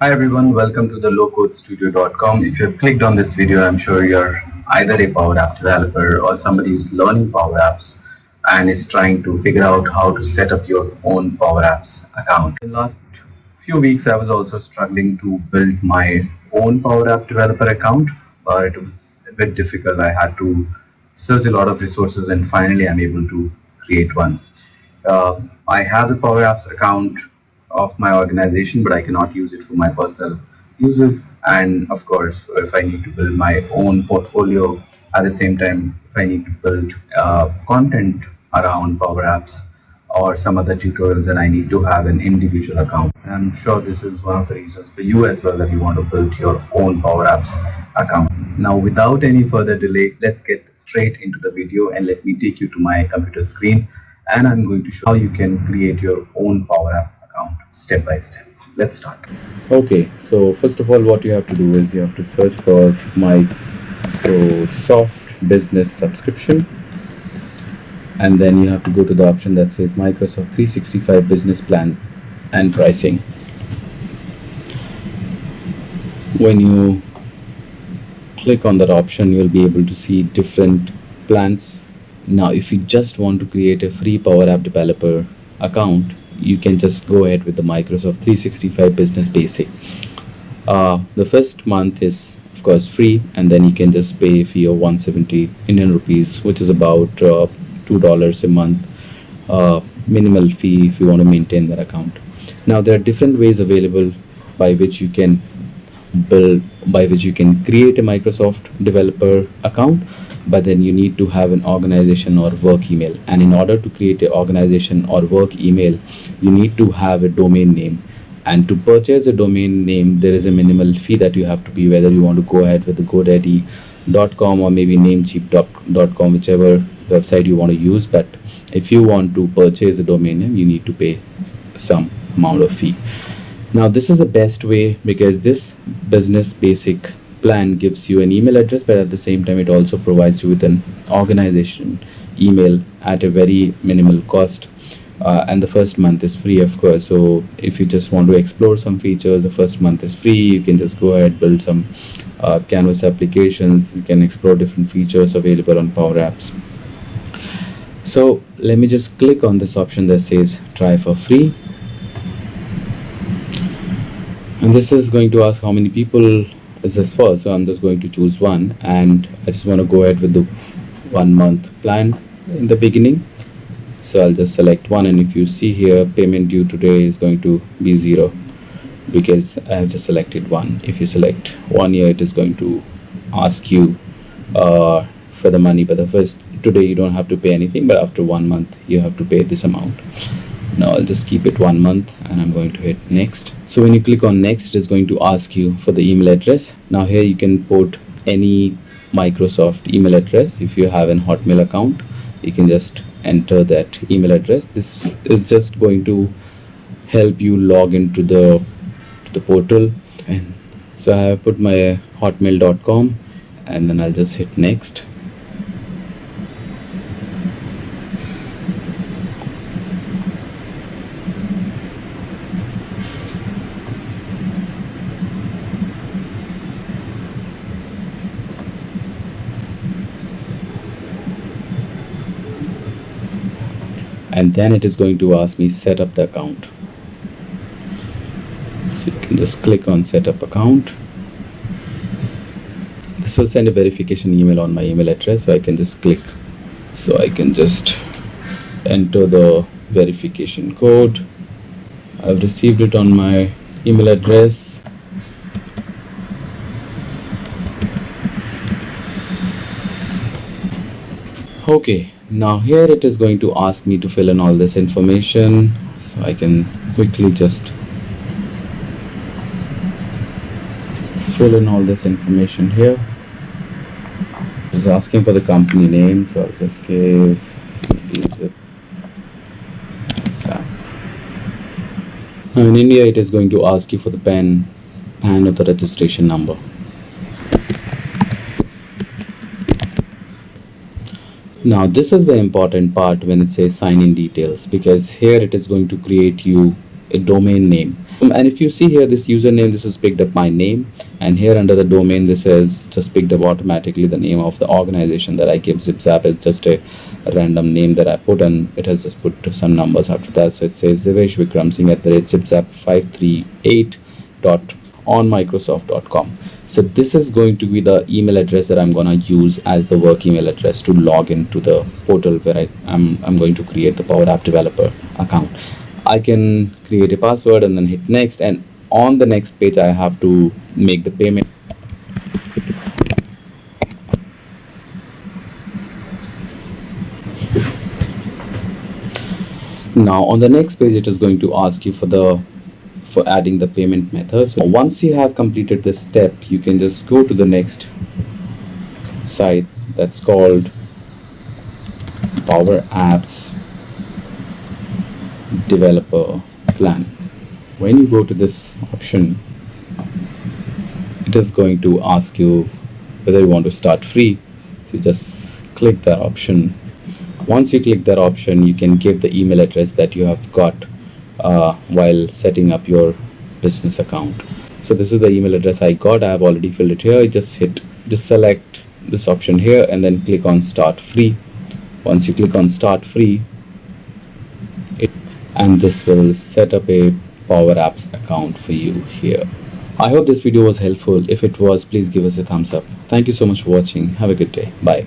Hi everyone, welcome to the lowcodestudio.com. If you've clicked on this video, I'm sure you're either a Power App developer or somebody who's learning Power Apps and is trying to figure out how to set up your own Power Apps account. In the last few weeks, I was also struggling to build my own Power App developer account, but it was a bit difficult. I had to search a lot of resources and finally I'm able to create one. I have the Power Apps account of my organization, but I cannot use it for my personal uses. And of course, if I need to build my own portfolio at the same time, if I need to build content around Power Apps or some other tutorials, then I need to have an individual account. And I'm sure this is one of the reasons for you as well that you want to build your own Power Apps account. Now, without any further delay, let's get straight into the video and let me take you to my computer screen and I'm going to show how you can create your own Power App account step by step. Let's start. Okay, so first of all, what you have to do is you have to search for Microsoft Business Subscription, and then you have to go to the option that says Microsoft 365 Business Plan and Pricing. When you click on that option, you'll be able to see different plans. Now, if you just want to create a free Power App developer account, you can just go ahead with the Microsoft 365 Business Basic. The first month is of course free, and then you can just pay a fee of 170 Indian rupees, which is about $2 a month minimal fee if you want to maintain that account. Now, there are different ways available by which you can create a Microsoft developer account, but then you need to have an organization or work email, and in order to create an organization or work email, you need to have a domain name. And to purchase a domain name, there is a minimal fee that you have to pay, whether you want to go ahead with the GoDaddy.com or maybe Namecheap.com, whichever website you want to use. But if you want to purchase a domain name, you need to pay some amount of fee. Now, this is the best way because this business basic plan gives you an email address, but at the same time it also provides you with an organization email at a very minimal cost, and the first month is free, of course. So if you just want to explore some features, the first month is free. You can just go ahead, build some Canvas applications. You can explore different features available on Power Apps. So let me just click on this option that says try for free, and this is going to ask how many people is this for. So I'm just going to choose one, and I just want to go ahead with the 1 month plan in the beginning. So I'll just select one, and if you see here, payment due today is going to be 0 because I have just selected one. If you select 1 year, it is going to ask you for the money, but the first today you don't have to pay anything, but after 1 month you have to pay this amount. Now I'll just keep it 1 month, and I'm going to hit next. So when you click on next, it is going to ask you for the email address. Now here you can put any Microsoft email address. If you have an Hotmail account, you can just enter that email address. This is just going to help you log into the portal. And so I have put my hotmail.com, and then I'll just hit next. And then it is going to ask me set up the account. So you can just click on set up account. This will send a verification email on my email address, so I can just click. So I can just enter the verification code. I've received it on my email address. Okay, now here it is going to ask me to fill in all this information, so I can quickly just fill in all this information here. It's asking for the company name, so I'll just give Sam. Now in India, it is going to ask you for the PAN or the registration number. Now this is the important part when it says sign in details, because here it is going to create you a domain name. And if you see here, this username, this has picked up my name, and here under the domain, this has just picked up automatically the name of the organization that I keep. ZipZap is just a random name that I put, and it has just put some numbers after that. So it says Devesh Vikram Singh at the rate zipzap538.onmicrosoft.com. So this is going to be the email address that I'm gonna use as the work email address to log into the portal where I'm going to create the Power App Developer account. I can create a password and then hit next, and on the next page I have to make the payment. Now on the next page it is going to ask you for adding the payment method. So once you have completed this step, you can just go to the next site that's called Power Apps Developer Plan. When you go to this option, it is going to ask you whether you want to start free. So just click that option. Once you click that option, you can give the email address that you have got while setting up your business account. So this is the email address I got. I have already filled it here. Just select this option here and then click on start free. Once you click on start free, and this will set up a Power Apps account for you here. I hope this video was helpful. If it was, please give us a thumbs up. Thank you so much for watching. Have a good day. Bye.